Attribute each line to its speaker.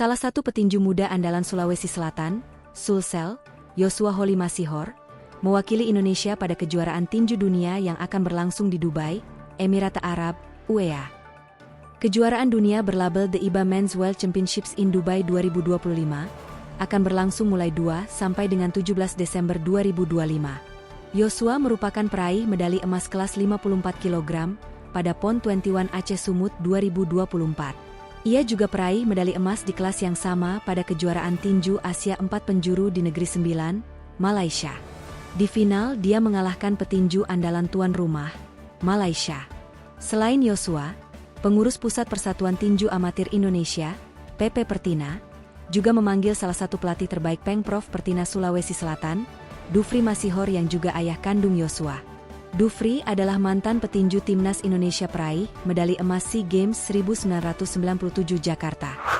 Speaker 1: Salah satu petinju muda andalan Sulawesi Selatan, Sulsel, Joshua Holy Masihor, mewakili Indonesia pada kejuaraan tinju dunia yang akan berlangsung di Dubai, Emirat Arab, UEA. Kejuaraan dunia berlabel The IBA Men's World Championships in Dubai 2025 akan berlangsung mulai 2 sampai dengan 17 Desember 2025. Joshua merupakan peraih medali emas kelas 54 kg pada PON 21 Aceh Sumut 2024. Ia juga peraih medali emas di kelas yang sama pada kejuaraan tinju Asia 4 penjuru di Negeri Sembilan, Malaysia. Di final dia mengalahkan petinju andalan tuan rumah, Malaysia. Selain Joshua, pengurus Pusat Persatuan Tinju Amatir Indonesia, PP Pertina, juga memanggil salah satu pelatih terbaik Pengprov Pertina Sulawesi Selatan, Dufri Masihor yang juga ayah kandung Joshua. Dufri adalah mantan petinju Timnas Indonesia peraih medali emas SEA Games 1997 Jakarta.